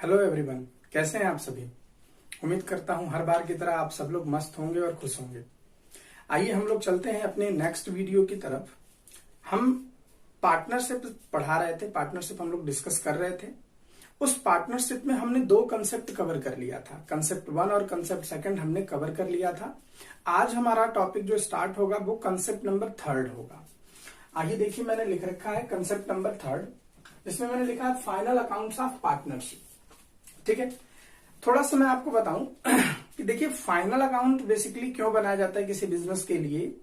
Hello everyone, कैसे हैं आप सभी। उम्मीद करता हूं हर बार की तरह आप सब लोग मस्त होंगे और खुश होंगे। आइए हम लोग चलते हैं अपने नेक्स्ट वीडियो की तरफ। हम पार्टनरशिप पढ़ा रहे थे, पार्टनरशिप हम लोग डिस्कस कर रहे थे। उस पार्टनरशिप में हमने दो कंसेप्ट कवर कर लिया था, कंसेप्ट 1 और कंसेप्ट 2 हमने कवर कर लिया था। आज हमारा टॉपिक जो स्टार्ट होगा वो कंसेप्ट नंबर 3 होगा। आइए देखिए, मैंने लिख रखा है कंसेप्ट नंबर 3, जिसमें मैंने लिखा है फाइनल अकाउंट्स ऑफ पार्टनरशिप। ठीक है, थोड़ा सा मैं आपको बताऊं कि देखिए फाइनल अकाउंट बेसिकली क्यों बनाया जाता है किसी बिजनेस के लिए,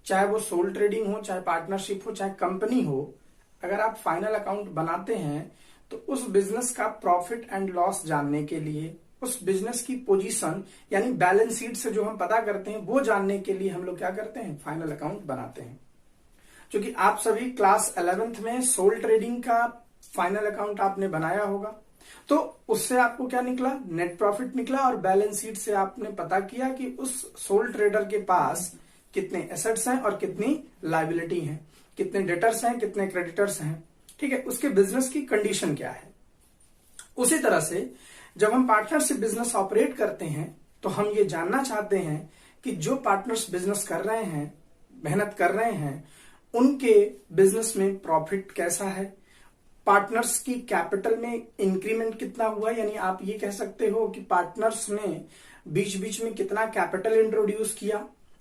चाहे वो सोल ट्रेडिंग हो, चाहे पार्टनरशिप हो, चाहे कंपनी हो। अगर आप फाइनल अकाउंट बनाते हैं तो उस बिजनेस का प्रॉफिट एंड लॉस जानने के लिए, उस बिजनेस की पोजीशन यानी बैलेंस शीट से जो हम पता करते हैं वो जानने के लिए हम लोग क्या करते हैं, फाइनल अकाउंट बनाते हैं। क्योंकि आप सभी क्लास 11th में सोल ट्रेडिंग का फाइनल अकाउंट आपने बनाया होगा, तो उससे आपको क्या निकला, नेट प्रॉफिट निकला। और बैलेंस शीट से आपने पता किया कि उस सोल ट्रेडर के पास कितने एसेट्स हैं और कितनी लायबिलिटी हैं, कितने डेटर्स हैं, कितने क्रेडिटर्स हैं। ठीक है, उसके बिजनेस की कंडीशन क्या है। उसी तरह से जब हम पार्टनरशिप बिजनेस ऑपरेट करते हैं तो हम ये जानना चाहते हैं कि जो पार्टनर्स बिजनेस कर रहे हैं, मेहनत कर रहे हैं, उनके बिजनेस में प्रॉफिट कैसा है, पार्टनर्स की कैपिटल में इंक्रीमेंट कितना हुआ। यानी आप ये कह सकते हो कि पार्टनर्स ने बीच बीच में कितना कैपिटल इंट्रोड्यूस किया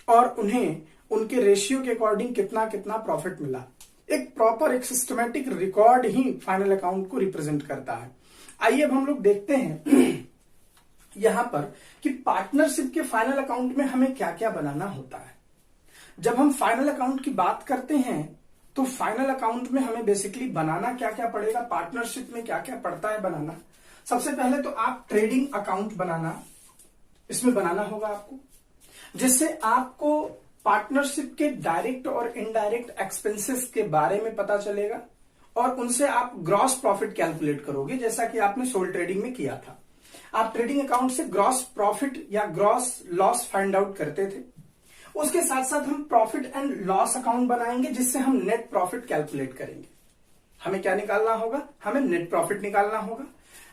और उन्हें उनके रेशियो के अकॉर्डिंग कितना कितना प्रॉफिट मिला। एक प्रॉपर एक सिस्टमैटिक रिकॉर्ड ही फाइनल अकाउंट को रिप्रेजेंट करता है। आइए अब हम लोग देखते हैं यहां पर कि पार्टनरशिप के फाइनल अकाउंट में हमें क्या क्या बनाना होता है। जब हम फाइनल अकाउंट की बात करते हैं तो फाइनल अकाउंट में हमें बेसिकली बनाना क्या क्या पड़ेगा, पार्टनरशिप में क्या क्या पड़ता है बनाना। सबसे पहले तो आप ट्रेडिंग अकाउंट बनाना, इसमें बनाना होगा आपको, जिससे आपको पार्टनरशिप के डायरेक्ट और इनडायरेक्ट एक्सपेंसेस के बारे में पता चलेगा और उनसे आप ग्रॉस प्रॉफिट कैलकुलेट करोगे, जैसा कि आपने सोल ट्रेडिंग में किया था। आप ट्रेडिंग अकाउंट से ग्रॉस प्रॉफिट या ग्रॉस लॉस फाइंड आउट करते थे। उसके साथ साथ हम प्रॉफिट एंड लॉस अकाउंट बनाएंगे, जिससे हम नेट प्रॉफिट कैलकुलेट करेंगे। हमें क्या निकालना होगा, हमें नेट प्रॉफिट निकालना होगा।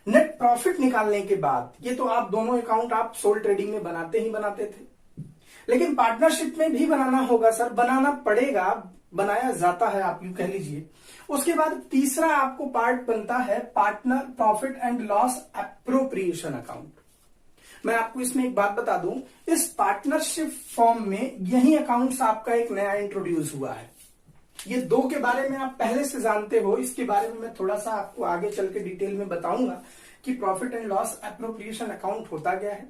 नेट प्रॉफिट निकालने के बाद, ये तो आप दोनों अकाउंट आप सोल ट्रेडिंग में बनाते ही बनाते थे, लेकिन पार्टनरशिप में भी बनाना होगा सर, बनाना पड़ेगा, बनाया जाता है आप यूं कह लीजिए। उसके बाद तीसरा आपको पार्ट बनता है partner profit and loss appropriation account. मैं आपको इसमें एक बात बता दूं, इस पार्टनरशिप फॉर्म में यही अकाउंट्स आपका एक नया इंट्रोड्यूस हुआ है। ये दो के बारे में आप पहले से जानते हो, इसके बारे में मैं थोड़ा सा आपको आगे चल के डिटेल में बताऊंगा कि profit and loss appropriation account होता क्या है।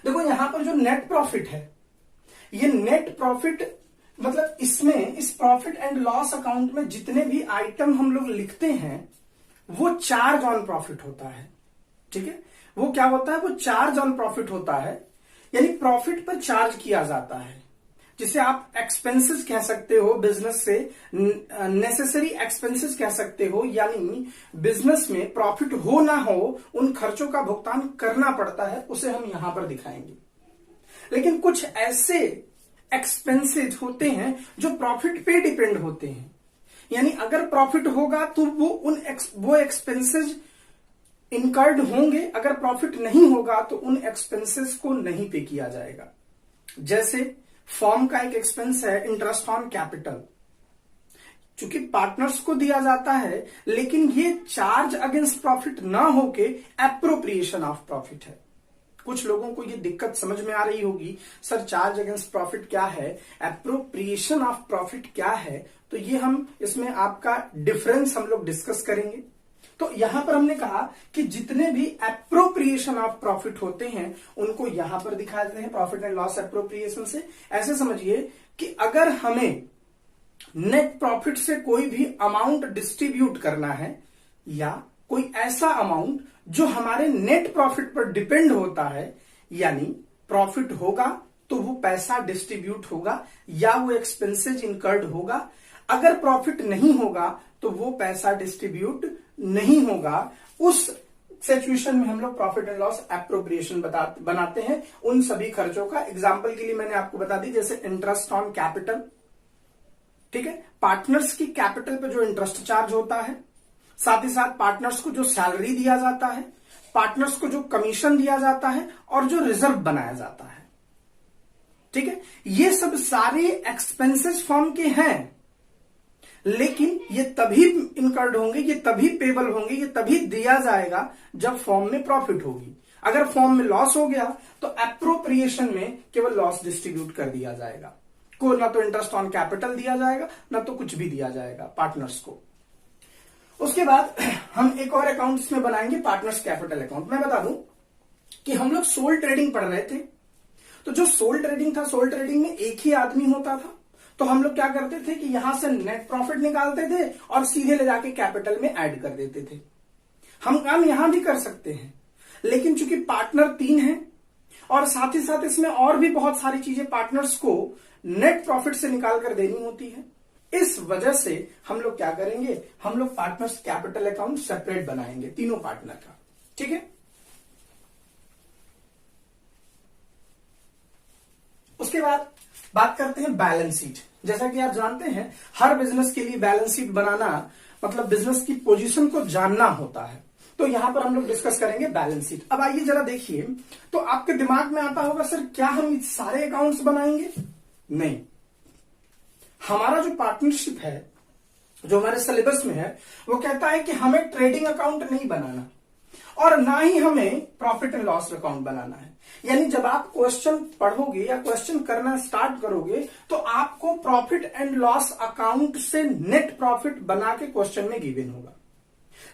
देखो यहां पर जो नेट प्रॉफिट है, ये नेट प्रॉफिट मतलब इसमें इस प्रॉफिट एंड लॉस अकाउंट में जितने भी आइटम हम लोग लिखते हैं वो चार्ज ऑन प्रॉफिट होता है। ठीक है, वो क्या होता है, वो चार्ज ऑन प्रॉफिट होता है, यानी प्रॉफिट पर चार्ज किया जाता है, जिसे आप एक्सपेंसेस कह सकते हो, बिजनेस से नेसेसरी एक्सपेंसेस कह सकते हो। यानी बिजनेस में प्रॉफिट हो ना हो उन खर्चों का भुगतान करना पड़ता है, उसे हम यहां पर दिखाएंगे। लेकिन कुछ ऐसे एक्सपेंसेस होते हैं जो प्रॉफिट पे डिपेंड होते हैं, यानी अगर प्रॉफिट होगा तो वो एक्सपेंसेस इनकर्ड होंगे, अगर प्रॉफिट नहीं होगा तो उन एक्सपेंसेस को नहीं पे किया जाएगा। जैसे फॉर्म का एक एक्सपेंस है इंटरेस्ट ऑन कैपिटल, चूंकि पार्टनर्स को दिया जाता है, लेकिन ये चार्ज अगेंस्ट प्रॉफिट ना होके एप्रोप्रिएशन ऑफ प्रॉफिट है। कुछ लोगों को ये दिक्कत समझ में आ रही होगी, सर चार्ज अगेंस्ट प्रॉफिट क्या है, एप्रोप्रिएशन ऑफ प्रॉफिट क्या है। तो ये हम इसमें आपका डिफरेंस हम लोग डिस्कस करेंगे। तो यहां पर हमने कहा कि जितने भी एप्रोप्रिएशन ऑफ प्रॉफिट होते हैं उनको यहां पर दिखा देते हैं प्रॉफिट एंड लॉस एप्रोप्रिएशन से। ऐसे समझिए कि अगर हमें नेट प्रॉफिट से कोई भी अमाउंट डिस्ट्रीब्यूट करना है या कोई ऐसा अमाउंट जो हमारे नेट प्रॉफिट पर डिपेंड होता है, यानी प्रॉफिट होगा तो वो पैसा डिस्ट्रीब्यूट होगा या वो एक्सपेंसेज इनकर्ड होगा, अगर प्रॉफिट नहीं होगा तो वो पैसा डिस्ट्रीब्यूट नहीं होगा। उस सिचुएशन में हम लोग प्रॉफिट एंड लॉस एप्रोप्रिएशन बनाते हैं उन सभी खर्चों का। एग्जांपल के लिए मैंने आपको बता दी, जैसे इंटरेस्ट ऑन कैपिटल। ठीक है, पार्टनर्स की कैपिटल पे जो इंटरेस्ट चार्ज होता है, साथ ही साथ पार्टनर्स को जो सैलरी दिया जाता है, पार्टनर्स को जो कमीशन दिया जाता है और जो रिजर्व बनाया जाता है। ठीक है, ये सब सारे एक्सपेंसेस फर्म के हैं, लेकिन ये तभी इनकर्ड होंगे, ये तभी पेबल होंगे, ये तभी दिया जाएगा जब फर्म में प्रॉफिट होगी। अगर फर्म में लॉस हो गया तो एप्रोप्रिएशन में केवल लॉस डिस्ट्रीब्यूट कर दिया जाएगा, को ना तो इंटरेस्ट ऑन कैपिटल दिया जाएगा ना तो कुछ भी दिया जाएगा पार्टनर्स को। उसके बाद हम एक और अकाउंट इसमें बनाएंगे, पार्टनर्स कैपिटल अकाउंट। मैं बता दूं कि हम लोग सोल ट्रेडिंग पढ़ रहे थे, तो जो सोल ट्रेडिंग था, सोल ट्रेडिंग में एक ही आदमी होता था, तो हम लोग क्या करते थे कि यहां से नेट प्रॉफिट निकालते थे और सीधे ले जाके कैपिटल में ऐड कर देते थे। हम काम यहां भी कर सकते हैं, लेकिन चूंकि पार्टनर 3 हैं और साथ ही साथ इसमें और भी बहुत सारी चीजें पार्टनर्स को नेट प्रॉफिट से निकाल कर देनी होती है, इस वजह से हम लोग क्या करेंगे, हम लोग पार्टनर्स कैपिटल अकाउंट सेपरेट बनाएंगे तीनों पार्टनर का। ठीक है, उसके बाद बात करते हैं बैलेंस शीट। जैसा कि आप जानते हैं हर बिजनेस के लिए बैलेंस शीट बनाना मतलब बिजनेस की पोजीशन को जानना होता है, तो यहां पर हम लोग डिस्कस करेंगे बैलेंस शीट। अब आइए जरा देखिए, तो आपके दिमाग में आता होगा सर क्या हम सारे अकाउंट्स बनाएंगे? नहीं, हमारा जो पार्टनरशिप है, जो हमारे सिलेबस में है, वो कहता है कि हमें ट्रेडिंग अकाउंट नहीं बनाना और ना ही हमें प्रॉफिट एंड लॉस अकाउंट बनाना है। यानी जब आप क्वेश्चन पढ़ोगे या क्वेश्चन करना स्टार्ट करोगे तो आपको प्रॉफिट एंड लॉस अकाउंट से नेट प्रॉफिट बना के क्वेश्चन में गिवन होगा।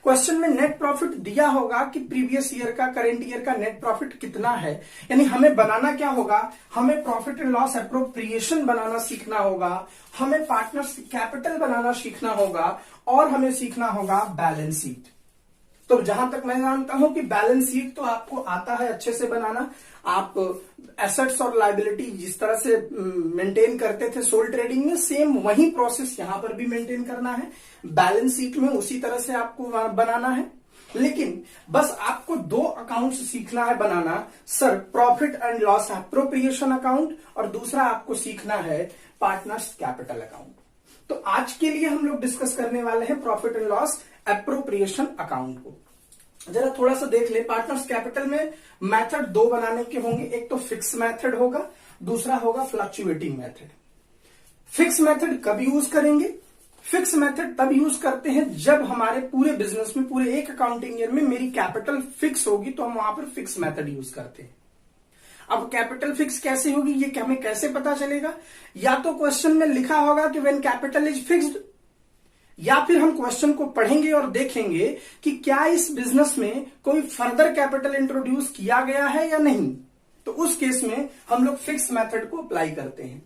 क्वेश्चन में नेट प्रॉफिट दिया होगा कि प्रीवियस ईयर का, करंट ईयर का नेट प्रॉफिट कितना है, यानी हमें बनाना क्या होगा, हमें प्रॉफिट एंड लॉस एप्रोप्रिएशन बनाना सीखना होगा, हमें पार्टनर्स कैपिटल बनाना सीखना होगा और हमें सीखना होगा बैलेंस शीट। तो जहां तक मैं जानता हूं कि बैलेंस शीट तो आपको आता है अच्छे से बनाना। आप एसेट्स और लायबिलिटी जिस तरह से मेंटेन करते थे सोल ट्रेडिंग में, सेम वही प्रोसेस यहां पर भी मेंटेन करना है। बैलेंस शीट में उसी तरह से आपको बनाना है, लेकिन बस आपको 2 अकाउंट्स सीखना है बनाना, sir profit and loss appropriation account और दूसरा आपको सीखना है पार्टनर्स कैपिटल अकाउंट। तो आज के लिए हम लोग डिस्कस करने वाले हैं profit and loss appropriation account को। जरा थोड़ा सा देख ले, पार्टनर्स कैपिटल में मेथड 2 बनाने के होंगे, एक तो फिक्स मेथड होगा, दूसरा होगा फ्लक्चुएटिंग मेथड। फिक्स मेथड कब यूज करेंगे? फिक्स मेथड तब यूज करते हैं जब हमारे पूरे बिजनेस में, पूरे एक अकाउंटिंग ईयर में मेरी कैपिटल फिक्स होगी, तो हम वहां पर फिक्स मेथड यूज करते हैं। अब कैपिटल फिक्स कैसे होगी, ये हमें कैसे पता चलेगा? या तो क्वेश्चन में लिखा होगा कि व्हेन कैपिटल इज फिक्स्ड, या फिर हम क्वेश्चन को पढ़ेंगे और देखेंगे कि क्या इस बिजनेस में कोई फर्दर कैपिटल इंट्रोड्यूस किया गया है या नहीं। तो उस केस में हम लोग फिक्स मेथड को अप्लाई करते हैं।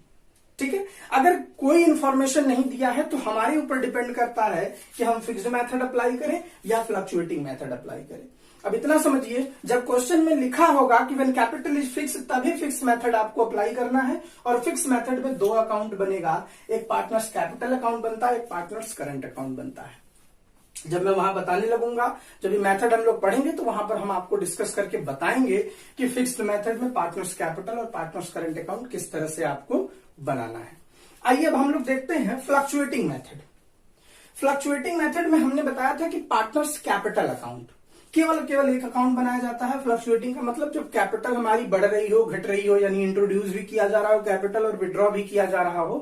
ठीक है, अगर कोई इंफॉर्मेशन नहीं दिया है तो हमारे ऊपर डिपेंड करता है कि हम फिक्स्ड मेथड अप्लाई करें या फ्लक्चुएटिंग मेथड अप्लाई करें। अब इतना समझिए, जब क्वेश्चन में लिखा होगा कि व्हेन कैपिटल इज फिक्स, तभी फिक्स मेथड आपको अप्लाई करना है। और फिक्स मेथड में 2 अकाउंट बनेगा, एक पार्टनर्स कैपिटल अकाउंट बनता है, एक पार्टनर्स करंट अकाउंट बनता है। जब मैं वहां बताने लगूंगा, जब ये मेथड हम लोग पढ़ेंगे तो वहां पर हम आपको डिस्कस करके बताएंगे कि फिक्स्ड मेथड में पार्टनर्स कैपिटल और पार्टनर्स करंट अकाउंट किस तरह से आपको बनाना है। आइए अब हम लोग देखते हैं फ्लक्चुएटिंग मेथड। फ्लक्चुएटिंग मेथड में हमने बताया था कि पार्टनर्स कैपिटल अकाउंट केवल एक अकाउंट बनाया जाता है। फ्लक्चुएटिंग का मतलब जब कैपिटल हमारी बढ़ रही हो, घट रही हो, यानी इंट्रोड्यूस भी किया जा रहा हो कैपिटल और विड्रॉ भी किया जा रहा हो,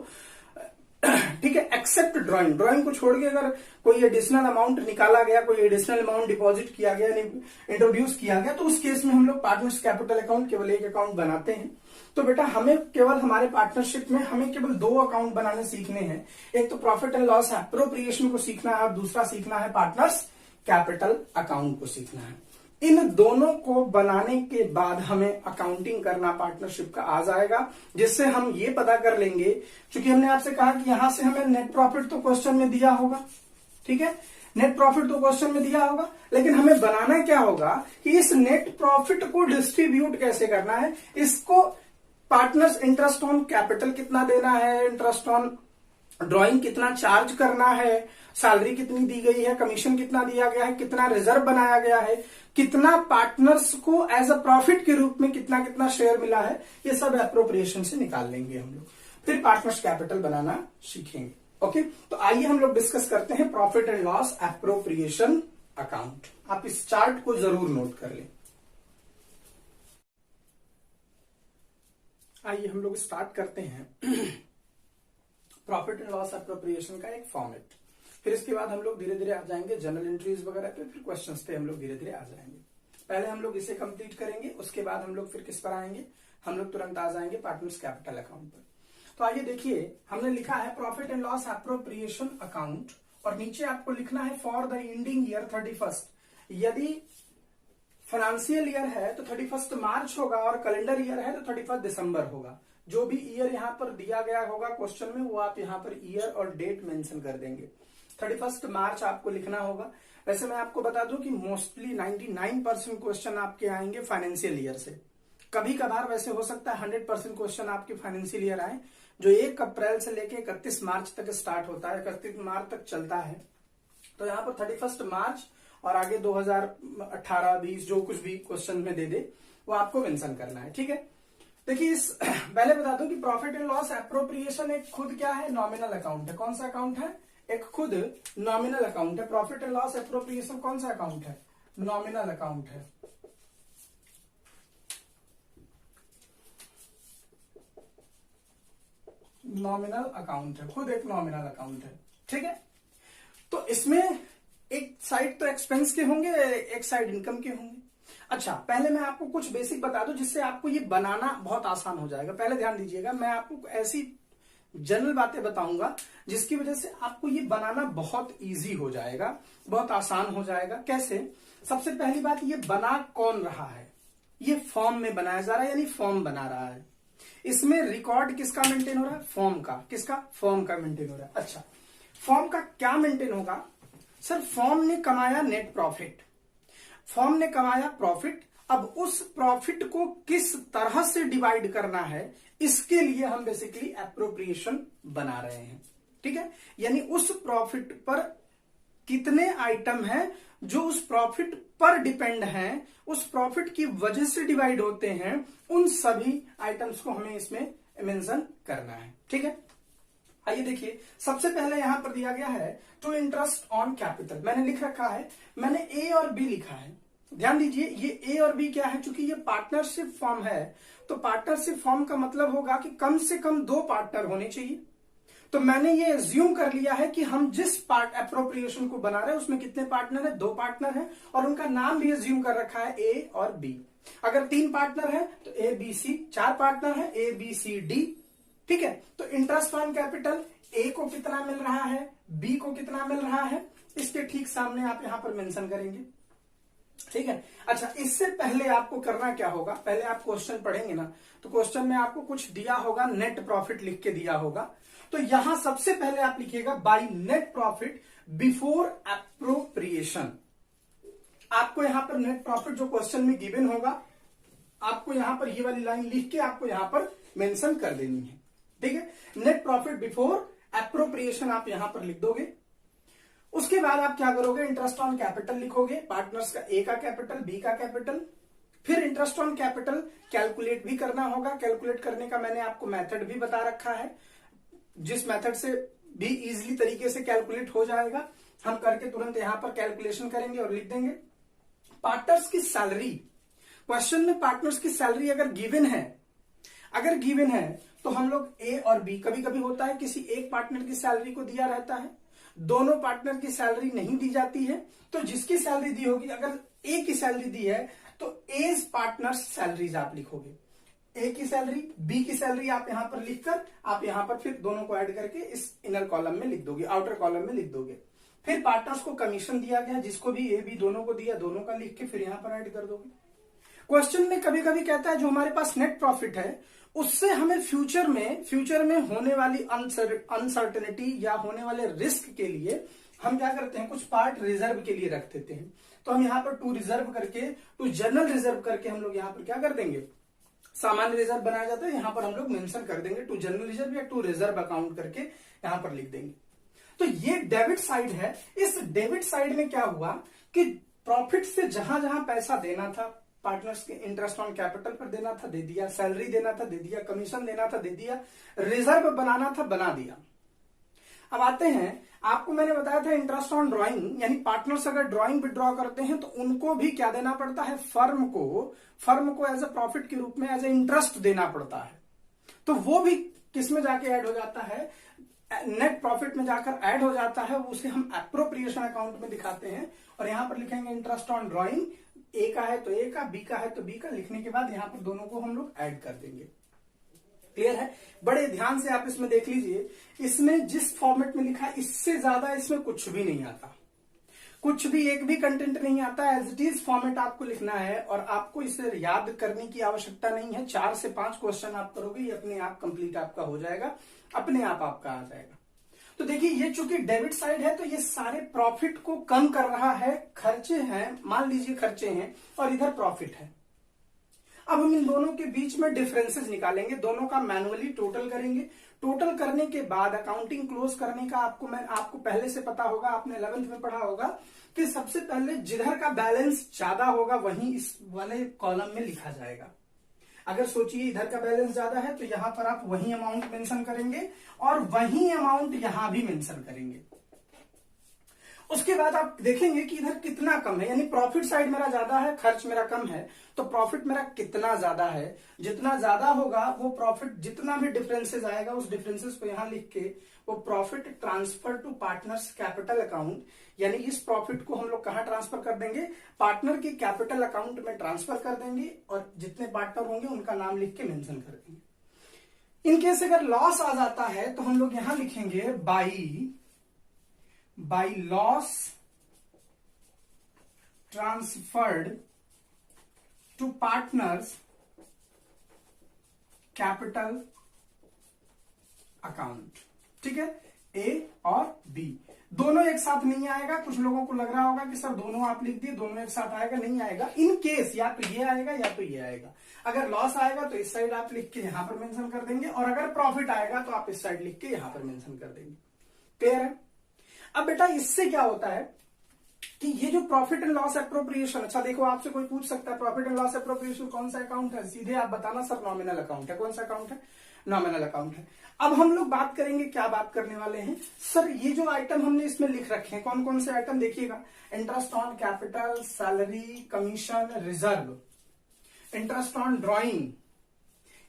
ठीक है, एक्सेप्ट ड्रॉइंग। ड्रॉइंग को छोड़ के अगर कोई एडिशनल अमाउंट निकाला गया, कोई एडिशनल अमाउंट डिपॉजिट किया गया, इंट्रोड्यूस किया गया, तो उस केस में हम लोग पार्टनर्स कैपिटल अकाउंट केवल एक अकाउंट बनाते हैं। तो बेटा हमें केवल हमारे पार्टनरशिप में हमें केवल 2 अकाउंट बनाने सीखने हैं। एक तो प्रॉफिट एंड लॉस एप्रोप्रिएशन को सीखना है और दूसरा सीखना है पार्टनर्स कैपिटल अकाउंट को सीखना है। इन दोनों को बनाने के बाद हमें अकाउंटिंग करना पार्टनरशिप का आ जाएगा, जिससे हम ये पता कर लेंगे, क्योंकि हमने आपसे कहा कि यहां से हमें नेट प्रॉफिट तो क्वेश्चन में दिया होगा, ठीक है, नेट प्रॉफिट तो क्वेश्चन में दिया होगा, लेकिन हमें बनाना क्या होगा कि इस नेट प्रॉफिट को डिस्ट्रीब्यूट कैसे करना है। इसको पार्टनर्स इंटरेस्ट ऑन कैपिटल कितना देना है, इंटरेस्ट ऑन ड्रॉइंग कितना चार्ज करना है, सैलरी कितनी दी गई है, कमीशन कितना दिया गया है, कितना रिजर्व बनाया गया है, कितना पार्टनर्स को एज अ प्रॉफिट के रूप में कितना कितना शेयर मिला है, ये सब एप्रोप्रिएशन से निकाल लेंगे हम लोग। फिर पार्टनर्स कैपिटल बनाना सीखेंगे। ओके, तो आइए हम लोग डिस्कस करते हैं profit and loss appropriation account. आप इस चार्ट को जरूर नोट कर लें। आइए हम लोग स्टार्ट करते हैं प्रॉफिट एंड लॉस एप्रोप्रिएशन का एक फॉर्मेट। फिर इसके बाद हम लोग धीरे धीरे आ जाएंगे जनरल एंट्रीज वगैरह पे, फिर क्वेश्चंस पे हम लोग धीरे धीरे आ जाएंगे। पहले हम लोग इसे कंप्लीट करेंगे, उसके बाद हम लोग फिर किस पर आएंगे, हम लोग तुरंत आ जाएंगे पार्टनर्स कैपिटल अकाउंट पर। तो आइए देखिए, हमने लिखा है profit and loss appropriation account और नीचे आपको लिखना है for the ending year 31st। यदि फाइनेंशियल ईयर है तो 31 मार्च होगा और कैलेंडर ईयर है तो 31 दिसंबर होगा। जो भी ईयर यहाँ पर दिया गया होगा क्वेश्चन में वो आप यहाँ पर ईयर और डेट मेंशन कर देंगे। 31 मार्च आपको लिखना होगा। वैसे मैं आपको बता दूं कि मोस्टली 99% क्वेश्चन आपके आएंगे फाइनेंशियल ईयर से। कभी कभार वैसे हो सकता है 100% क्वेश्चन आपके फाइनेंशियल ईयर आए, जो 1 अप्रैल से लेके 31 मार्च तक स्टार्ट होता है, 31 मार्च तक चलता है। तो यहाँ पर 31 मार्च और आगे 2018-20 जो कुछ भी क्वेश्चन में दे दे वो आपको मेंशन करना है, ठीक है। देखिए इस पहले बता दूं कि प्रॉफिट एंड लॉस एप्रोप्रिएशन एक खुद क्या है, नॉमिनल अकाउंट है। कौन सा अकाउंट है, एक खुद नॉमिनल अकाउंट है। प्रॉफिट एंड लॉस एप्रोप्रिएशन कौन सा अकाउंट है, नॉमिनल अकाउंट है। नॉमिनल अकाउंट है, खुद एक नॉमिनल अकाउंट है, ठीक है। तो इसमें एक साइड तो एक्सपेंस के होंगे, एक साइड इनकम के होंगे। अच्छा, पहले मैं आपको कुछ बेसिक बता दूं जिससे आपको ये बनाना बहुत आसान हो जाएगा। पहले ध्यान दीजिएगा, मैं आपको ऐसी जनरल बातें बताऊंगा जिसकी वजह से आपको ये बनाना बहुत इजी हो जाएगा, बहुत आसान हो जाएगा। कैसे? सबसे पहली बात, ये बना कौन रहा है, ये फॉर्म में बनाया जा रहा है, यानी फॉर्म बना रहा है। इसमें रिकॉर्ड किसका मेंटेन हो रहा है, फॉर्म का। किसका, फॉर्म का मेंटेन हो रहा है। अच्छा, फॉर्म का क्या मेंटेन होगा सर, फॉर्म ने कमाया नेट प्रॉफिट, फॉर्म ने कमाया प्रॉफिट। अब उस प्रॉफिट को किस तरह से डिवाइड करना है, इसके लिए हम बेसिकली एप्रोप्रिएशन बना रहे हैं, ठीक है। यानी उस प्रॉफिट पर कितने आइटम हैं जो उस प्रॉफिट पर डिपेंड हैं, उस प्रॉफिट की वजह से डिवाइड होते हैं, उन सभी आइटम्स को हमें इसमें मेंशन करना है, ठीक है। आइए देखिए, सबसे पहले यहां पर दिया गया है टू इंटरेस्ट ऑन कैपिटल। मैंने लिख रखा है, मैंने ए और बी लिखा है। ध्यान दीजिए, ये ए और बी क्या है, चूंकि ये पार्टनरशिप फॉर्म है तो पार्टनरशिप फॉर्म का मतलब होगा कि कम से कम 2 पार्टनर होने चाहिए। तो मैंने ये एज्यूम कर लिया है कि हम जिस पार्ट एप्रोप्रिएशन को बना रहे हैं उसमें कितने पार्टनर है, 2 पार्टनर है और उनका नाम भी एज्यूम कर रखा है ए और बी। अगर 3 पार्टनर है तो ए बी सी, 4 पार्टनर है ए बी सी डी, ठीक है। तो इंटरेस्ट ऑन कैपिटल ए को कितना मिल रहा है, बी को कितना मिल रहा है, इसके ठीक सामने आप यहां पर मेंशन करेंगे, ठीक है। अच्छा, इससे पहले आपको करना क्या होगा, पहले आप क्वेश्चन पढ़ेंगे ना, तो क्वेश्चन में आपको कुछ दिया होगा, नेट प्रॉफिट लिख के दिया होगा। तो यहां सबसे पहले आप लिखिएगा by net profit before appropriation. आपको यहां पर नेट प्रॉफिट जो क्वेश्चन में गिवन होगा, आपको यहां पर ये वाली लाइन लिख के आपको यहां पर मेंशन कर देनी है, ठीक है। नेट प्रॉफिट बिफोर एप्रोप्रिएशन आप यहां पर लिख दोगे। उसके बाद आप क्या करोगे, इंटरेस्ट ऑन कैपिटल लिखोगे, पार्टनर्स का ए का कैपिटल, बी का कैपिटल। फिर इंटरेस्ट ऑन कैपिटल कैलकुलेट भी करना होगा। कैलकुलेट करने का मैंने आपको मेथड भी बता रखा है, जिस मेथड से भी इजीली तरीके से कैलकुलेट हो जाएगा। हम करके तुरंत यहां पर कैलकुलेशन करेंगे और लिख देंगे। पार्टनर्स की सैलरी, क्वेश्चन में पार्टनर्स की सैलरी अगर गिवन है तो हम लोग ए और बी, कभी कभी होता है किसी एक पार्टनर की सैलरी को दिया रहता है, दोनों पार्टनर की सैलरी नहीं दी जाती है, तो जिसकी सैलरी दी होगी, अगर ए की सैलरी दी है तो एज पार्टनर सैलरीज आप लिखोगे। ए की सैलरी, बी की सैलरी आप यहां पर लिखकर आप यहां पर फिर दोनों को ऐड करके इस इनर कॉलम में लिख दोगे, आउटर कॉलम में लिख दोगे। फिर पार्टनर्स को कमीशन दिया गया, जिसको भी ए बी दोनों को दिया, दोनों का लिख के फिर यहां पर ऐड कर दोगे। क्वेश्चन में कभी कभी कहता है जो हमारे पास नेट प्रॉफिट है उससे हमें फ्यूचर में होने वाली अनसर्टेनिटी या होने वाले रिस्क के लिए हम क्या करते हैं, कुछ पार्ट रिजर्व के लिए रख देते हैं। तो हम यहाँ पर टू जनरल रिजर्व करके हम लोग यहाँ पर क्या कर देंगे, सामान्य रिजर्व बनाया जाता है, यहाँ पर हम लोग मेंशन कर देंगे टू जनरल रिजर्व या टू रिजर्व अकाउंट करके यहाँ पर लिख देंगे। तो ये डेबिट साइड है। इस डेबिट साइड में क्या हुआ कि प्रॉफिट से जहां जहां पैसा देना था, पार्टनर्स के इंटरेस्ट ऑन कैपिटल पर देना था, दे दिया, सैलरी देना था, दे दिया, कमीशन देना था, दे दिया, रिजर्व बनाना था, बना दिया। अब आते हैं, आपको मैंने बताया था इंटरेस्ट ऑन ड्राइंग, यानी पार्टनर्स अगर ड्राइंग विड्रॉ करते हैं तो उनको भी क्या देना पड़ता है, फर्म को एज ए प्रॉफिट के रूप में एज ए इंटरेस्ट देना पड़ता है। तो वो भी किस में जाके ऐड हो जाता है, नेट प्रॉफिट में जाकर ऐड हो जाता है, उसे हम एप्रोप्रिएशन अकाउंट में दिखाते हैं। और यहां पर लिखेंगे इंटरेस्ट ऑन ड्राइंग, ए का है तो ए का, बी का है तो बी का, लिखने के बाद यहां पर दोनों को हम लोग ऐड कर देंगे। क्लियर है? बड़े ध्यान से आप इसमें देख लीजिए, इसमें जिस फॉर्मेट में लिखा है इससे ज्यादा इसमें कुछ भी नहीं आता, कुछ भी एक भी कंटेंट नहीं आता। एज इट इज फॉर्मेट आपको लिखना है और आपको इसे याद करने की आवश्यकता नहीं है। 4 से 5 क्वेश्चन आप करोगे, ये अपने आप कंप्लीट आपका हो जाएगा, अपने आप आपका आ जाएगा। तो देखिए, ये चूंकि डेबिट साइड है तो ये सारे प्रॉफिट को कम कर रहा है, खर्चे हैं, मान लीजिए खर्चे हैं, और इधर प्रॉफिट है। अब हम इन दोनों के बीच में डिफरेंसेस निकालेंगे, दोनों का मैनुअली टोटल करेंगे। टोटल करने के बाद अकाउंटिंग क्लोज करने का आपको पहले से पता होगा, आपने 11th में पढ़ा होगा कि सबसे पहले जिधर का बैलेंस ज्यादा होगा वहीं इस वाले कॉलम में लिखा जाएगा। अगर सोचिए इधर का बैलेंस ज्यादा है तो यहां पर आप वही अमाउंट मेंशन करेंगे और वही अमाउंट यहां भी मेंशन करेंगे। उसके बाद आप देखेंगे कि इधर कितना कम है, यानी प्रॉफिट साइड मेरा ज्यादा है, खर्च मेरा कम है, तो प्रॉफिट मेरा कितना ज्यादा है। जितना ज्यादा होगा वो प्रॉफिट, जितना भी डिफरेंसेस आएगा उस डिफरेंसेस को यहां लिख के वो profit transfer to partners capital account, यानी इस प्रॉफिट को हम लोग कहां ट्रांसफर कर देंगे, पार्टनर के कैपिटल अकाउंट में ट्रांसफर कर देंगे और जितने पार्टनर होंगे उनका नाम लिख के मेंशन कर देंगे। इनकेस अगर लॉस आ जाता है तो हम लोग यहां लिखेंगे by loss transferred to partners capital account। ठीक है, ए और बी दोनों एक साथ नहीं आएगा। कुछ लोगों को लग रहा होगा कि सर दोनों आप लिख दिए, दोनों एक साथ आएगा, नहीं आएगा। इन केस या तो ये आएगा या तो ये आएगा। अगर लॉस आएगा तो इस साइड आप लिख के यहां पर मेंशन कर देंगे, और अगर प्रॉफिट आएगा तो आप इस साइड लिख के यहां पर मेंशन कर देंगे। क्लियर है? अब बेटा इससे क्या होता है कि ये जो प्रॉफिट एंड लॉस एप्रोप्रिएशन, अच्छा देखो, आपसे कोई पूछ सकता है प्रॉफिट एंड लॉस एप्रोप्रिएशन कौन सा अकाउंट है, सीधे आप बताना सर नॉमिनल अकाउंट है। कौन सा अकाउंट है? नॉमिनल अकाउंट है। अब हम लोग बात करेंगे, क्या बात करने वाले हैं सर, ये जो आइटम हमने इसमें लिख रखे हैं कौन कौन से आइटम देखिएगा, interest on capital, salary, commission, reserve, interest on drawing,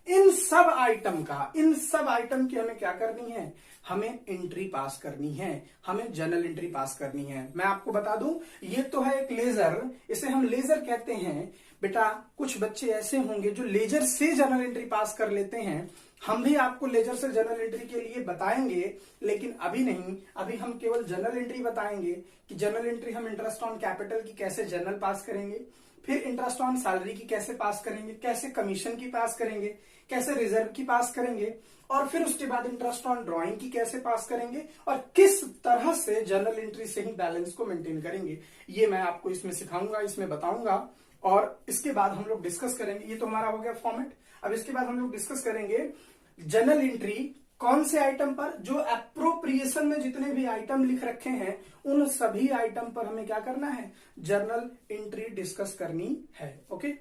इन सब आइटम की हमें क्या करनी है, हमें एंट्री पास करनी है, हमें जर्नल एंट्री पास करनी है। मैं आपको बता दूं, ये तो है एक लेजर, इसे हम लेजर कहते हैं। बेटा कुछ बच्चे ऐसे होंगे जो लेजर से जर्नल एंट्री पास कर लेते हैं, हम भी आपको लेजर से जर्नल एंट्री के लिए बताएंगे, लेकिन अभी नहीं। अभी हम केवल जर्नल एंट्री बताएंगे कि जर्नल एंट्री हम इंटरेस्ट ऑन कैपिटल की कैसे जर्नल पास करेंगे, फिर इंटरेस्ट ऑन सैलरी की कैसे पास करेंगे, कैसे कमीशन की पास करेंगे, कैसे रिजर्व की पास करेंगे, और फिर उसके बाद इंटरेस्ट ऑन ड्राइंग की कैसे पास करेंगे, और किस तरह से जर्नल एंट्री से ही बैलेंस को मेंटेन करेंगे। ये मैं आपको इसमें सिखाऊंगा, इसमें बताऊंगा, और इसके बाद हम लोग डिस्कस करेंगे। ये तो हमारा हो गया फॉर्मेट। अब इसके बाद हम लोग डिस्कस करेंगे जर्नल एंट्री कौन से आइटम पर, जो एप्रोप्रिएशन में जितने भी आइटम लिख रखे हैं उन सभी आइटम पर हमें क्या करना है, जर्नल एंट्री डिस्कस करनी है। ओके,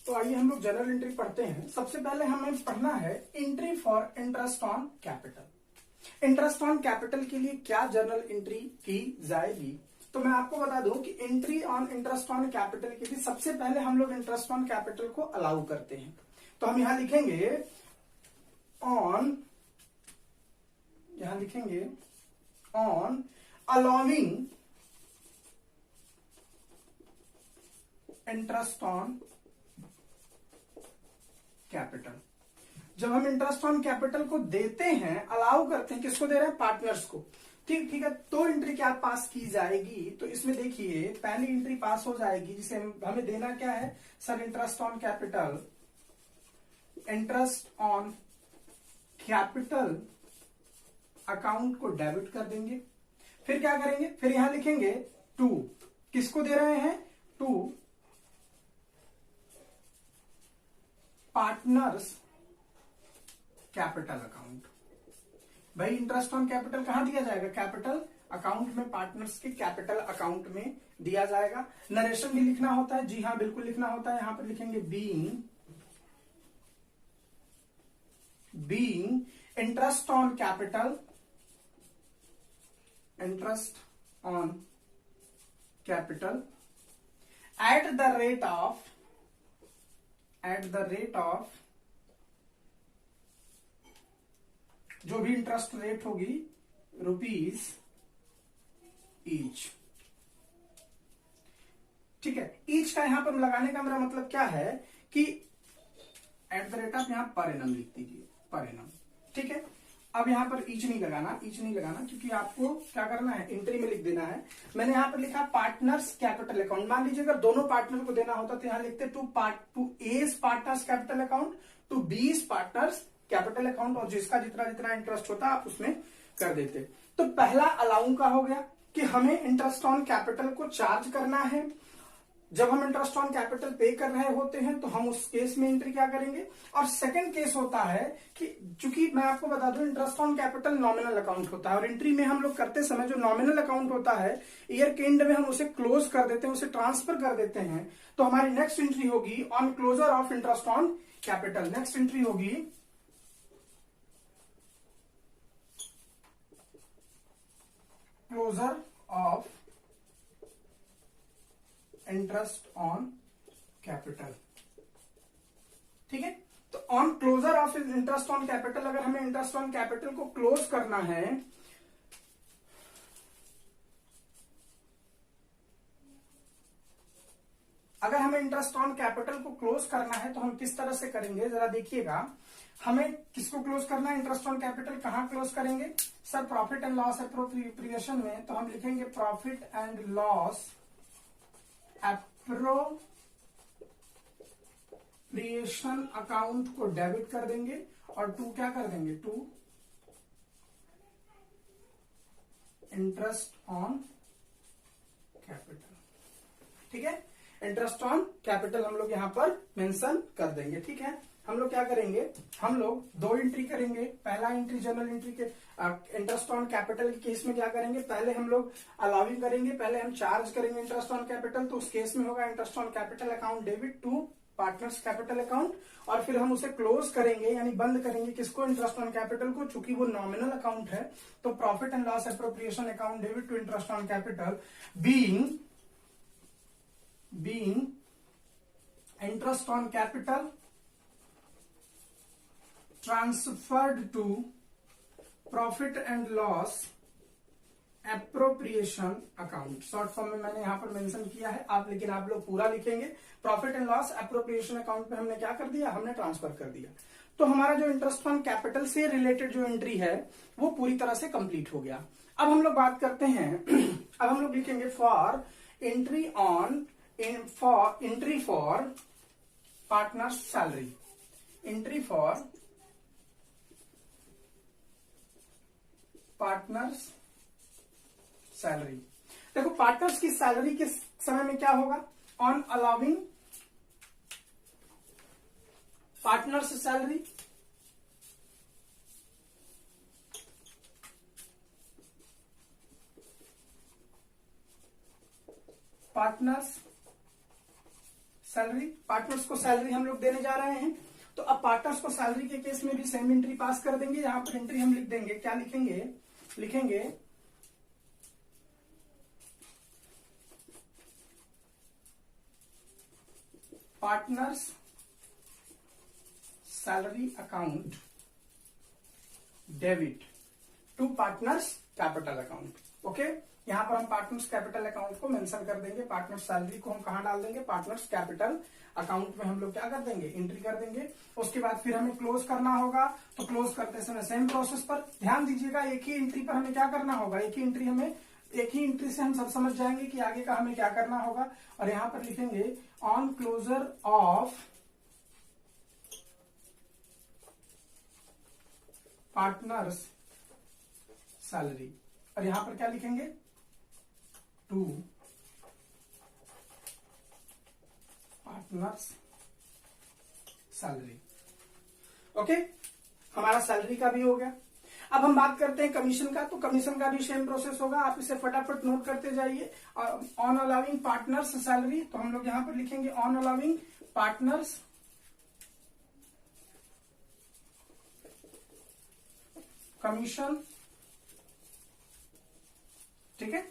तो आइए हम लोग जनरल एंट्री पढ़ते हैं। सबसे पहले हमें पढ़ना है entry for interest on capital. Interest on capital के लिए क्या जर्नल एंट्री की जाएगी, तो मैं आपको बता दूं कि entry on interest on capital के लिए सबसे पहले हम लोग इंटरेस्ट ऑन कैपिटल को अलाउ करते हैं। तो हम यहां लिखेंगे ऑन, यहां लिखेंगे on allowing interest on capital. जब हम इंटरेस्ट ऑन कैपिटल को देते हैं, अलाउ करते हैं, किसको दे रहे हैं, पार्टनर्स को। ठीक है, तो एंट्री क्या पास की जाएगी, तो इसमें देखिए पहली एंट्री पास हो जाएगी जिसे हमें देना क्या है sir, interest on capital, interest on capital account को डेबिट कर देंगे। फिर क्या करेंगे, फिर यहां लिखेंगे टू, किसको दे रहे हैं, टू पार्टनर्स कैपिटल अकाउंट। भाई इंटरेस्ट ऑन कैपिटल कहां दिया जाएगा? कैपिटल अकाउंट में, पार्टनर्स के कैपिटल अकाउंट में दिया जाएगा। नरेशन भी लिखना होता है, जी हाँ बिल्कुल लिखना होता है। यहां पर लिखेंगे being interest on capital, interest on capital at the rate of जो भी इंटरेस्ट रेट होगी रुपीज ईच। ठीक है, ईच का यहां पर लगाने का मेरा मतलब क्या है कि एट द रेट ऑफ, यहां पर एनम लिख दीजिए, पर एनम। ठीक है, अब यहां पर ईच नहीं लगाना, क्योंकि आपको क्या करना है, एंट्री में लिख देना है। मैंने यहां पर लिखा पार्टनर्स कैपिटल अकाउंट। मान लीजिए अगर दोनों पार्टनर को देना होता तो यहां लिखते to A's partners capital account, to B's partners capital account, और जिसका जितना जितना इंटरेस्ट होता आप उसमें कर देते। तो पहला अलाउंग का हो गया कि हमें इंटरेस्ट ऑन कैपिटल को चार्ज करना है। जब हम इंटरेस्ट ऑन कैपिटल पे कर रहे होते हैं तो हम उस केस में एंट्री क्या करेंगे। और सेकंड केस होता है कि चूंकि मैं आपको बता दूं interest on capital nominal account होता है, और एंट्री में हम लोग करते समय जो नॉमिनल अकाउंट होता है ईयर के एंड में हम उसे क्लोज कर देते हैं, उसे ट्रांसफर कर देते हैं। तो हमारी नेक्स्ट एंट्री होगी on closure of interest on capital. Next entry होगी closure of interest on capital. ठीक है, तो on closure of interest on capital, अगर हमें इंटरेस्ट ऑन कैपिटल को क्लोज करना है, अगर हमें इंटरेस्ट ऑन कैपिटल को क्लोज करना है तो हम किस तरह से करेंगे जरा देखिएगा। हमें किसको क्लोज करना है? इंटरेस्ट ऑन कैपिटल कहां क्लोज करेंगे sir? Profit and loss appropriation में। तो हम लिखेंगे profit and loss appropriation account को डेबिट कर देंगे और टू क्या कर देंगे? To interest on capital. ठीक है, इंटरेस्ट ऑन कैपिटल हम लोग यहां पर मेंशन कर देंगे। ठीक है, हम लोग क्या करेंगे, हम लोग दो एंट्री करेंगे। पहला एंट्री जनरल एंट्री के इंटरेस्ट ऑन कैपिटल के केस में क्या करेंगे, पहले हम लोग अलाउिंग करेंगे, पहले हम चार्ज करेंगे इंटरेस्ट ऑन कैपिटल। तो उस केस में होगा interest on capital account debit to partners capital account, और फिर हम उसे क्लोज करेंगे यानी बंद करेंगे किसको? इंटरेस्ट ऑन कैपिटल को, चूंकि वो नॉमिनल अकाउंट है। तो profit and loss appropriation account debit to interest on capital being interest on capital transferred to profit and loss appropriation account। Short form में मैंने यहां पर मेंशन किया है, लेकिन आप लोग पूरा लिखेंगे। Profit and loss appropriation account में हमने क्या कर दिया? हमने ट्रांसफर कर दिया। तो हमारा जो इंटरेस्ट ऑन कैपिटल से रिलेटेड जो एंट्री है वो पूरी तरह से कंप्लीट हो गया। अब हम लोग बात करते हैं अब हम लोग लिखेंगे for entry for partners salary. Entry for partners salary. देखो पार्टनर्स की सैलरी के समय में क्या होगा? On allowing partners salary, partners salary, partners को सैलरी हम लोग देने जा रहे हैं। तो अब पार्टनर्स को सैलरी के केस में भी सेम एंट्री पास कर देंगे। यहां पर एंट्री हम लिख देंगे, क्या लिखेंगे partners salary account debit to partners capital account. Okay, यहां पर हम पार्टनर्स कैपिटल अकाउंट को मेंशन कर देंगे। पार्टनर्स सैलरी को हम कहां डाल देंगे? पार्टनर्स कैपिटल अकाउंट में हम लोग क्या कर देंगे? एंट्री कर देंगे। उसके बाद फिर हमें क्लोज करना होगा, तो क्लोज करते समय सेम प्रोसेस पर ध्यान दीजिएगा। एक ही एंट्री पर हमें क्या करना होगा? एक ही एंट्री से हम सब समझ जाएंगे कि आगे का हमें क्या करना होगा। और यहां पर लिखेंगे on closure of partners salary, और यहां पर क्या लिखेंगे? To partners salary. ओके, हमारा सैलरी का भी हो गया। अब हम बात करते हैं कमीशन का, तो कमीशन का भी सेम प्रोसेस होगा, आप इसे फटाफट नोट करते जाइए। ऑन अलाउिंग पार्टनर्स सैलरी, तो हम लोग यहां पर लिखेंगे ऑन अलाउिंग पार्टनर्स कमीशन। ठीक है,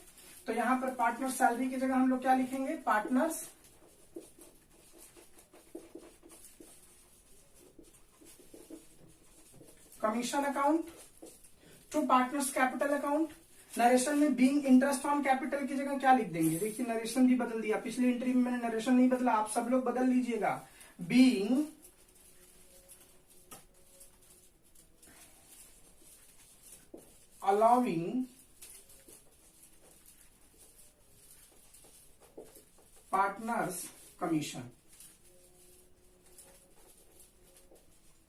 तो यहां पर पार्टनर सैलरी की जगह हम लोग क्या लिखेंगे, partners commission account to partners capital account. Narration में बीइंग इंटरेस्ट ऑन कैपिटल की जगह क्या लिख देंगे, देखिए नरेशन भी बदल दिया, पिछली एंट्री में मैंने नरेशन नहीं बदला, आप सब लोग बदल लीजिएगा। बीइंग अलाउिंग पार्टनर्स कमीशन,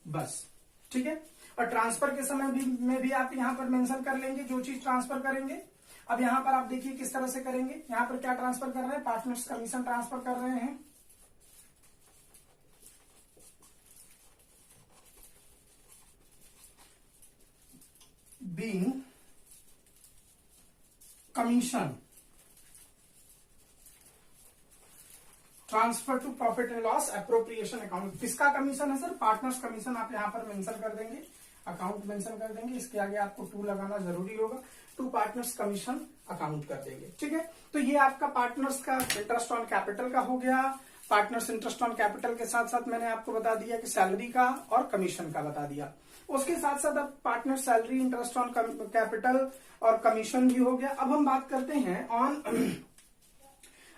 बस। ठीक है, और ट्रांसफर के समय में भी आप यहां पर मेंशन कर लेंगे जो चीज ट्रांसफर करेंगे। अब यहां पर आप देखिए किस तरह से करेंगे, यहां पर क्या ट्रांसफर कर रहे हैं, पार्टनर्स कमीशन ट्रांसफर कर रहे हैं। Being commission transfer to profit and loss appropriation account. किसका कमीशन है सर, पार्टनर्स कमीशन, आप यहां पर मेंशन कर देंगे, अकाउंट मेंशन कर देंगे, इसके आगे आपको टू लगाना जरूरी होगा, टू पार्टनर्स कमीशन अकाउंट कर देंगे। ठीक है, तो ये आपका पार्टनर्स का इंटरेस्ट ऑन कैपिटल का हो गया। पार्टनर्स इंटरेस्ट ऑन कैपिटल के साथ साथ मैंने आपको बता दिया कि सैलरी का और कमीशन का बता दिया। उसके साथ साथ अब partner salary, interest on capital और कमीशन भी हो गया। अब हम बात करते हैं on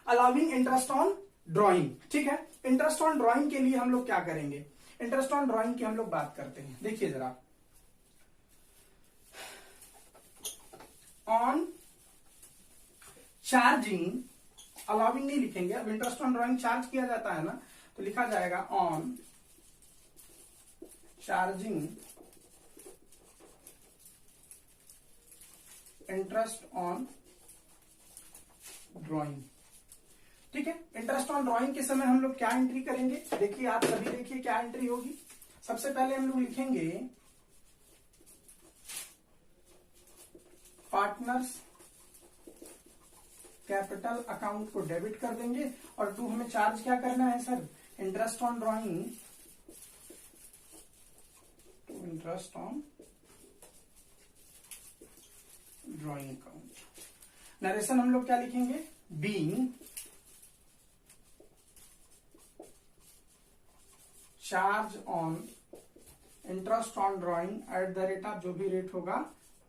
allowing interest on drawing. ठीक है, इंटरेस्ट ऑन ड्रॉइंग के लिए हम लोग क्या करेंगे, इंटरेस्ट ऑन ड्रॉइंग की हम लोग बात करते हैं। देखिए जरा, ऑन चार्जिंग, अलाउिंग नहीं लिखेंगे, अब इंटरेस्ट ऑन ड्रॉइंग चार्ज किया जाता है ना, तो लिखा जाएगा on charging interest on drawing. ठीक है, इंटरेस्ट ऑन ड्रॉइंग के समय हम लोग क्या एंट्री करेंगे, देखिए आप सभी देखिए क्या एंट्री होगी। सबसे पहले हम लोग लिखेंगे पार्टनर्स कैपिटल अकाउंट को डेबिट कर देंगे, और टू हमें चार्ज क्या करना है sir, interest on drawing, interest on drawing account. Narration हम लोग क्या लिखेंगे, being charge on interest on drawing at the rate of, जो भी रेट होगा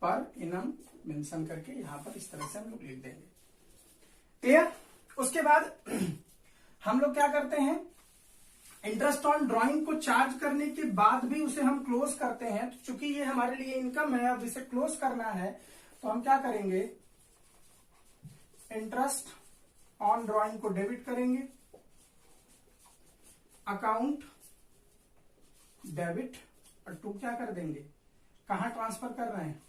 पर इनम मेंशन करके यहां पर इस तरह से हम लोग लिख देंगे। क्लियर। उसके बाद हम लोग क्या करते हैं, इंटरेस्ट ऑन ड्रॉइंग को चार्ज करने के बाद भी उसे हम क्लोज करते हैं, तो चूंकि ये हमारे लिए इनकम है, अब इसे क्लोज करना है, तो हम क्या करेंगे, इंटरेस्ट ऑन ड्रॉइंग को डेबिट करेंगे, अकाउंट डेबिट, और टू क्या कर देंगे, कहां ट्रांसफर कर रहे हैं,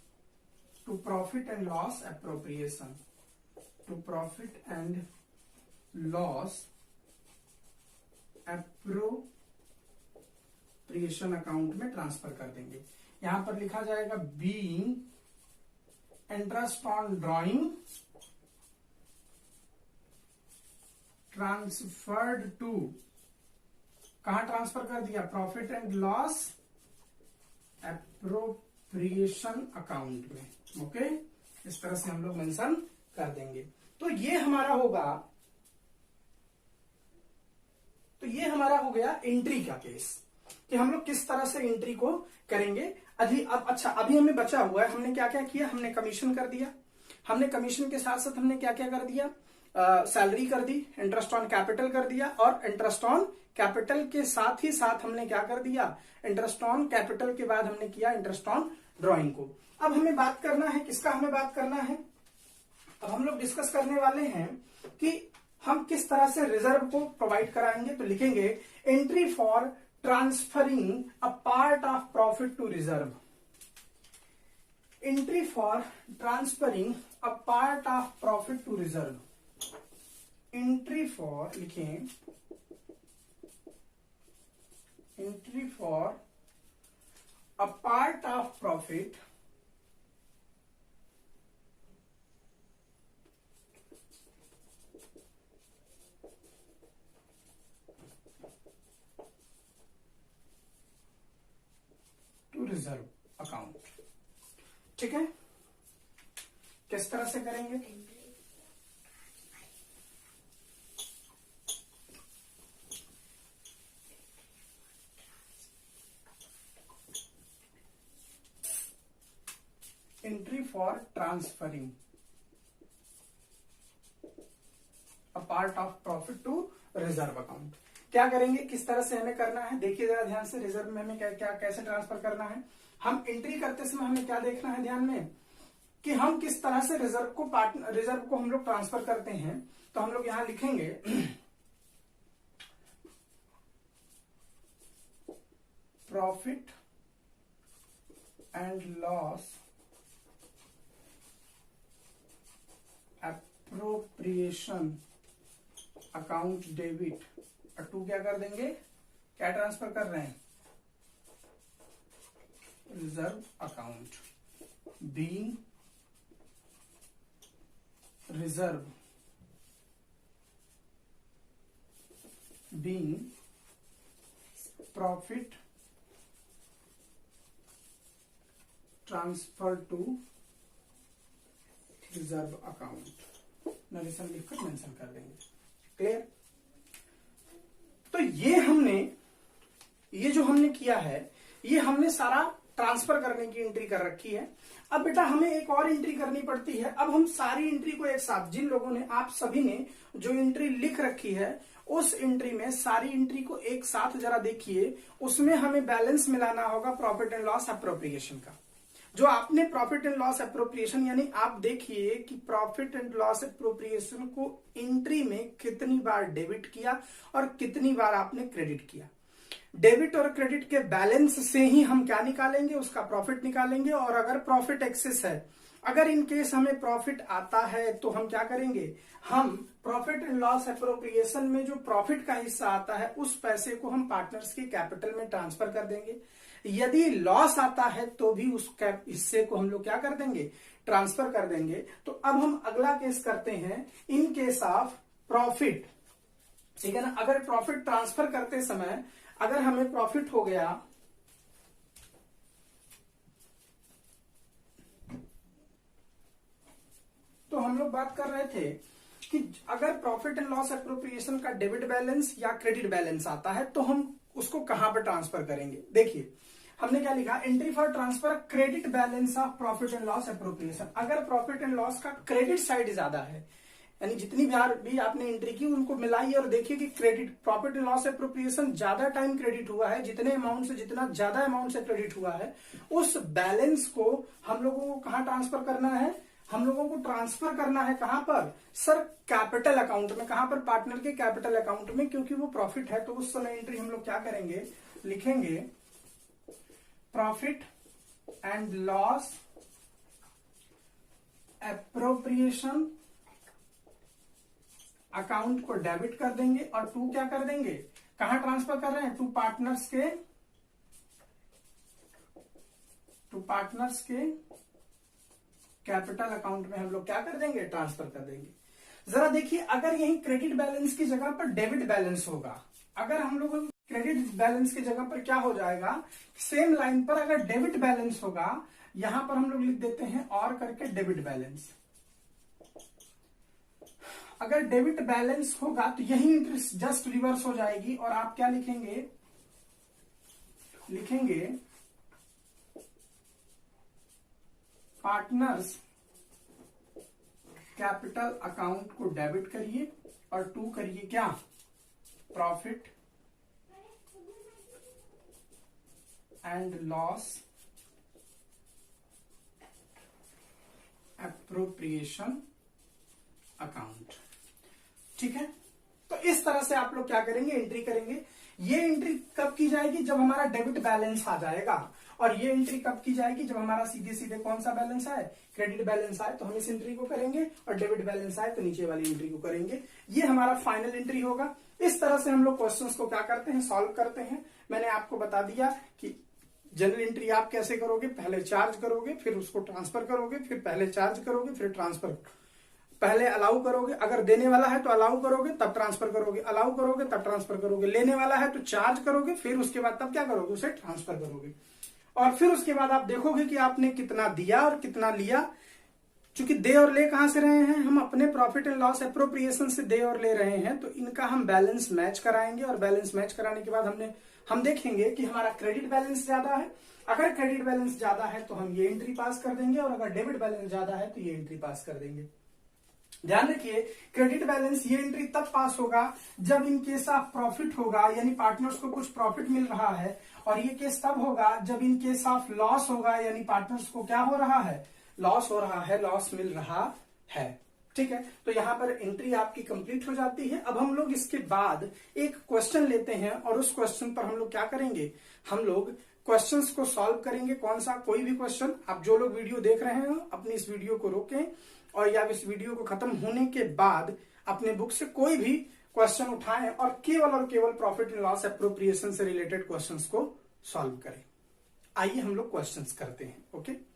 to profit and loss appropriation, to profit and loss appropriation account में ट्रांसफर कर देंगे। यहां पर लिखा जाएगा being interest on drawing transferred to, कहां ट्रांसफर कर दिया, profit and loss appropriation account में। ओके, इस तरह से हम लोग मेंशन कर देंगे। तो ये हमारा होगा, तो ये हमारा हो गया एंट्री का केस, कि हम लोग किस तरह से एंट्री को करेंगे। अच्छा, अभी हमें बचा हुआ है, हमने क्या क्या किया, हमने कमीशन कर दिया, हमने कमीशन के साथ साथ हमने क्या क्या कर दिया, सैलरी कर दी, इंटरेस्ट ऑन कैपिटल कर दिया, और इंटरेस्ट ऑन कैपिटल के साथ ही साथ हमने क्या कर दिया, इंटरेस्ट ऑन कैपिटल के बाद हमने किया इंटरेस्ट ऑन ड्रॉइंग को। अब हमें बात करना है, किसका हमें बात करना है, अब हम लोग डिस्कस करने वाले हैं कि हम किस तरह से रिजर्व को प्रोवाइड कराएंगे। तो लिखेंगे entry for transferring a part of profit to reserve, entry for transferring a part of profit to reserve, entry for, लिखें entry for a part of profit to reserve account. ठीक है, किस तरह से करेंगे? Entry for transferring a part of profit to reserve account. क्या करेंगे, किस तरह से हमें करना है, देखिए जरा ध्यान से। रिजर्व में हमें क्या क्या कैसे ट्रांसफर करना है, हम एंट्री करते समय हमें क्या देखना है ध्यान में, कि हम किस तरह से रिजर्व को हम लोग ट्रांसफर करते हैं। तो हम लोग यहां लिखेंगे profit and loss appropriation account debit, और टू क्या कर देंगे, क्या ट्रांसफर कर रहे हैं, reserve account. Being reserve being profit transfer to reserve account, narration लिखकर मेंशन कर देंगे। क्लियर? तो ये जो हमने किया है, ये हमने सारा ट्रांसफर करने की एंट्री कर रखी है। अब बेटा हमें एक और एंट्री करनी पड़ती है। अब हम सारी एंट्री को एक साथ, जिन लोगों ने, आप सभी ने जो एंट्री लिख रखी है, उस एंट्री में सारी एंट्री को एक साथ जरा देखिए। उसमें हमें बैलेंस मिलाना होगा प्रॉफिट एंड लॉस एप्रोप्रिएशन का। जो आपने प्रॉफिट एंड लॉस एप्रोप्रिएशन, यानी आप देखिए कि प्रॉफिट एंड लॉस एप्रोप्रिएशन को एंट्री में कितनी बार डेबिट किया और कितनी बार आपने क्रेडिट किया। डेबिट और क्रेडिट के बैलेंस से ही हम क्या निकालेंगे, उसका प्रॉफिट निकालेंगे। और अगर प्रॉफिट एक्सेस है, अगर इन केस हमें प्रॉफिट आता है, तो हम क्या करेंगे, हम प्रॉफिट एंड लॉस एप्रोप्रिएशन में जो प्रॉफिट का हिस्सा आता है, उस पैसे को हम पार्टनर्स के कैपिटल में ट्रांसफर कर देंगे। यदि लॉस आता है तो भी उस हिस्से को हम लोग क्या कर देंगे, ट्रांसफर कर देंगे। तो अब हम अगला केस करते हैं, इन केस ऑफ प्रॉफिट। ठीक है ना, अगर प्रॉफिट ट्रांसफर करते समय अगर हमें प्रॉफिट हो गया, तो हम लोग बात कर रहे थे कि अगर प्रॉफिट एंड लॉस एप्रोप्रिएशन का डेबिट बैलेंस या क्रेडिट बैलेंस आता है, तो हम उसको कहां पर ट्रांसफर करेंगे। देखिए हमने क्या लिखा, entry for transfer credit balance of profit and loss appropriation. अगर प्रॉफिट एंड लॉस का क्रेडिट साइड ज्यादा है, यानी जितनी बार भी आपने एंट्री की उनको मिलाइए और देखिए कि credit profit and loss appropriation ज्यादा टाइम क्रेडिट हुआ है, जितने अमाउंट से, जितना ज्यादा अमाउंट से क्रेडिट हुआ है, उस बैलेंस को हम लोगों को कहां ट्रांसफर करना है, हम लोगों को ट्रांसफर करना है कहां पर, सर कैपिटल अकाउंट में। कहां पर, पार्टनर के कैपिटल अकाउंट में, क्योंकि वो प्रॉफिट है। तो उस समय एंट्री हम लोग क्या करेंगे, लिखेंगे profit and loss appropriation account को डेबिट कर देंगे और टू क्या कर देंगे, कहां ट्रांसफर कर रहे हैं, टू पार्टनर्स के कैपिटल अकाउंट में हम लोग क्या कर देंगे, ट्रांसफर कर देंगे। जरा देखिए, अगर यही क्रेडिट बैलेंस की जगह पर डेबिट बैलेंस होगा, अगर हम लोगों को क्रेडिट बैलेंस की जगह पर क्या हो जाएगा, सेम लाइन पर अगर डेबिट बैलेंस होगा, यहां पर हम लोग लिख देते हैं और करके डेबिट बैलेंस। अगर डेबिट बैलेंस होगा तो यही इंटरेस्ट जस्ट रिवर्स हो जाएगी और आप क्या लिखेंगे, पार्टनर्स कैपिटल अकाउंट को डेबिट करिए और टू करिए क्या, profit and loss appropriation account. ठीक है, तो इस तरह से आप लोग क्या करेंगे, एंट्री करेंगे। ये एंट्री कब की जाएगी, जब हमारा डेबिट बैलेंस आ जाएगा। और ये एंट्री कब की जाएगी, जब हमारा सीधे सीधे कौन सा बैलेंस आए, क्रेडिट बैलेंस आए, तो हम इस एंट्री को करेंगे, और डेबिट बैलेंस आए तो नीचे वाली एंट्री को करेंगे। ये हमारा फाइनल एंट्री होगा। इस तरह से हम लोग क्वेश्चंस को क्या करते हैं, सॉल्व करते हैं। मैंने आपको बता दिया कि जनरल एंट्री आप कैसे करोगे, पहले चार्ज करोगे, फिर उसको ट्रांसफर करोगे, फिर पहले चार्ज करोगे, फिर ट्रांसफर, पहले अलाउ करोगे, अगर देने वाला है तो अलाउ करोगे तब ट्रांसफर करोगे, अलाउ करोगे तब ट्रांसफर करोगे, लेने वाला है तो चार्ज करोगे, फिर उसके बाद तब क्या करोगे, उसे ट्रांसफर करोगे। और फिर उसके बाद आप देखोगे कि आपने कितना दिया और कितना लिया। चूंकि दे और ले कहां से रहे हैं, हम अपने प्रॉफिट एंड लॉस एप्रोप्रिएशन से दे और ले रहे हैं, तो इनका हम बैलेंस मैच कराएंगे और बैलेंस मैच कराने के बाद हम देखेंगे कि हमारा क्रेडिट बैलेंस ज्यादा है। अगर क्रेडिट बैलेंस ज्यादा है तो हम ये एंट्री पास कर देंगे, और अगर डेबिट बैलेंस ज्यादा है तो ये एंट्री पास कर देंगे। ध्यान रखिए, क्रेडिट बैलेंस ये एंट्री तब पास होगा जब इन केस ऑफ प्रॉफिट होगा, यानी पार्टनर्स को कुछ प्रॉफिट मिल रहा है, और ये केस तब होगा जब इन केस ऑफ लॉस होगा, यानी पार्टनर्स को क्या हो रहा है, लॉस हो रहा है, लॉस मिल रहा है। ठीक है, तो यहां पर एंट्री आपकी कंप्लीट हो जाती है। अब हम लोग इसके बाद एक क्वेश्चन लेते हैं, और उस क्वेश्चन पर हम लोग क्या करेंगे, हम लोग क्वेश्चंस को सॉल्व करेंगे। कौन सा, कोई भी क्वेश्चन। आप जो लोग वीडियो देख रहे हो अपनी इस वीडियो को रोकें, और या इस वीडियो को खत्म होने के बाद अपने बुक से कोई भी क्वेश्चन उठाएं और केवल प्रॉफिट एंड लॉस एप्रोप्रिएशन से रिलेटेड क्वेश्चंस को सॉल्व करें। आइए हम लोग क्वेश्चंस करते हैं। ओके।